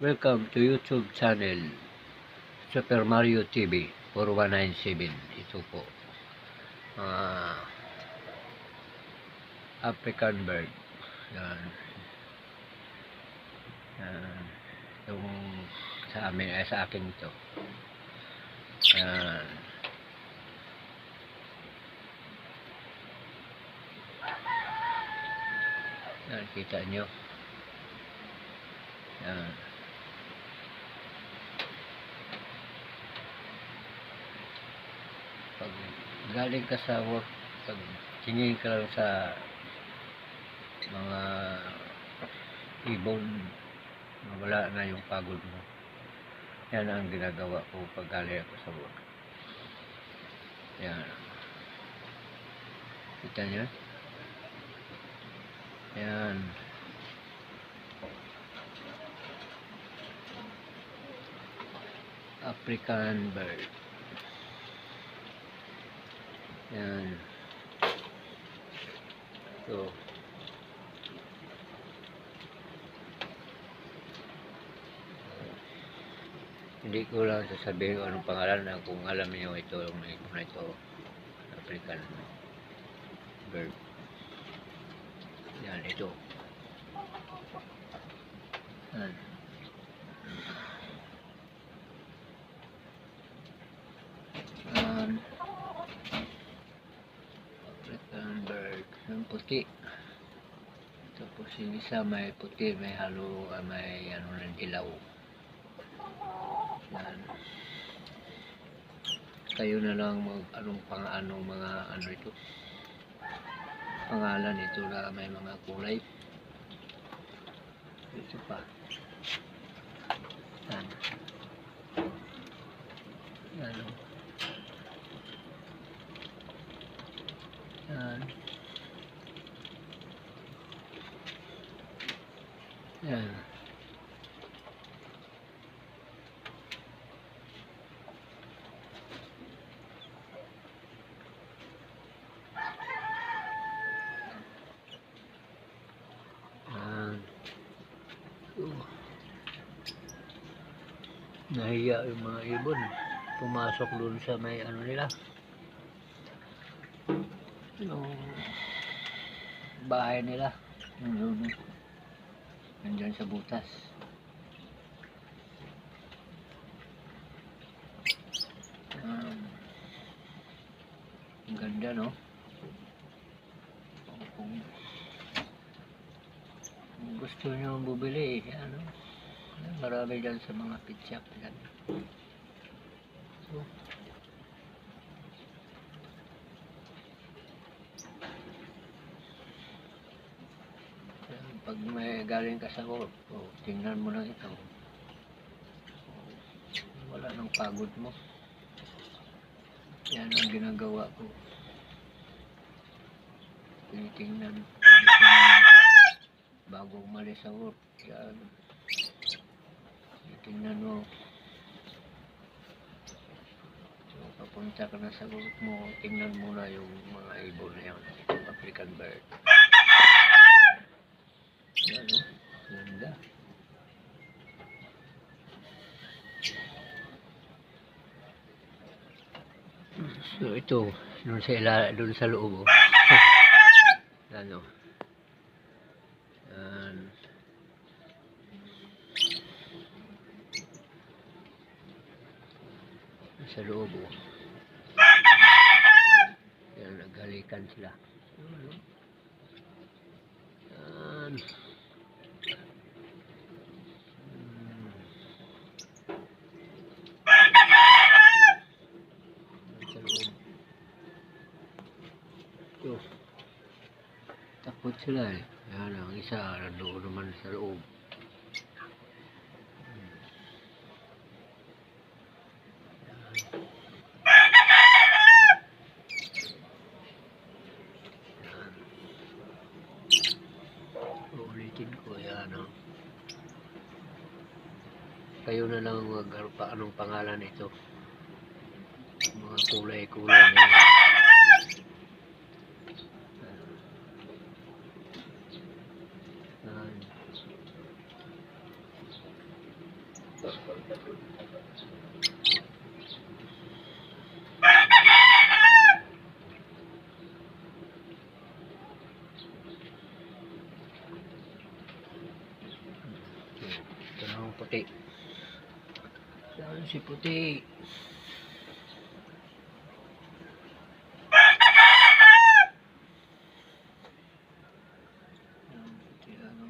Welcome to YouTube channel Super Mario TV 4197. Ito po African bird. Yan. Yung sa amin ay sa akin ito. Yan. Yan, kita nyo. Yan. Pag galing ka sa work, pag tingin ka lang sa mga ibon, wala na yung pagod mo. Yan ang ginagawa ko pag galing ako sa work. Yan. Kita nyo? Yan. African bird. Yan. So, hindi ko lang sasabihin kung anong pangalan na kung alam niyo ito, na ito, African bird. Yan, ito. Yan. African bird. Yung puti. Tapos yung isa may puti, may halo, may ano ng dilaw. Yan. Kayo na lang anong mga ano ito. Pangalan ito na may mga kulay. Ito pa. Yan. Yan. Yan. Yan. Nahiya yung mga ibon, pumasok doon sa may ano nila, yung bahay nila, nandyan sa butas. Ang ganda, no? Kung gusto nyo bumili, ano, marami dyan sa mga pet shop yan. So, pag may galing ka sa work, tingnan mo lang ito. Wala nang pagod mo. Yan ang ginagawa ko. Tinitingnan bago umalis sa work. Yan. Tingnan mo. So, papunta ka na sa work mo, tingnan mo na yung mga ibon na yan. Itong African bird. Yan, o. Ganda. So, ito. Doon sa loob, o. Yan, o. Yan. Sa loob, oh. Yan, naghalikan sila. Yan. Sa loob. Ito. Takot sila, eh. Yan, ang isa nandoon naman sa loob. Ulitin ko, yan, o. Kayo na lang anong pangalan ito. Mga kulay-kulay na yan. puti. Yan, puti ano.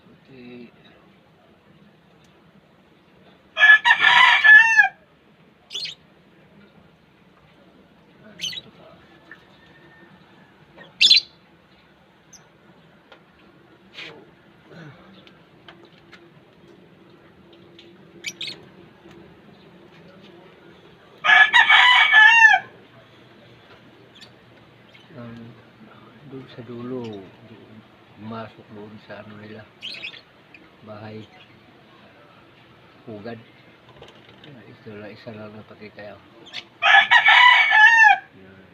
Puti. Ito pa. Doon sa dulo, masok doon sa ano nila, bahay, hugad. Ito lang, isa lang napakita yan. Yan.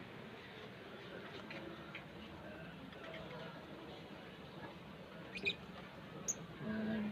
Yan.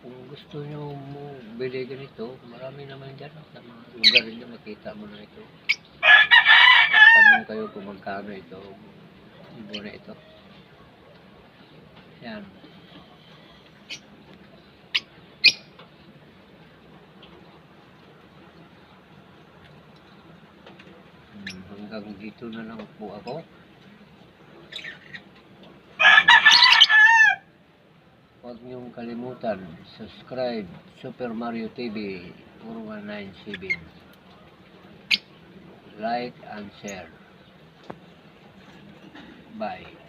Kung gusto nyo mo bili ganito, marami naman dyan sa mga lugar nyo, makita mo na ito. Tanong kayo kung magkano ito, ibo na ito. Yan. Hanggang dito na lang po ako. Huwag niyong kalimutan, subscribe Super Mario TV 4197. Like and share. Bye.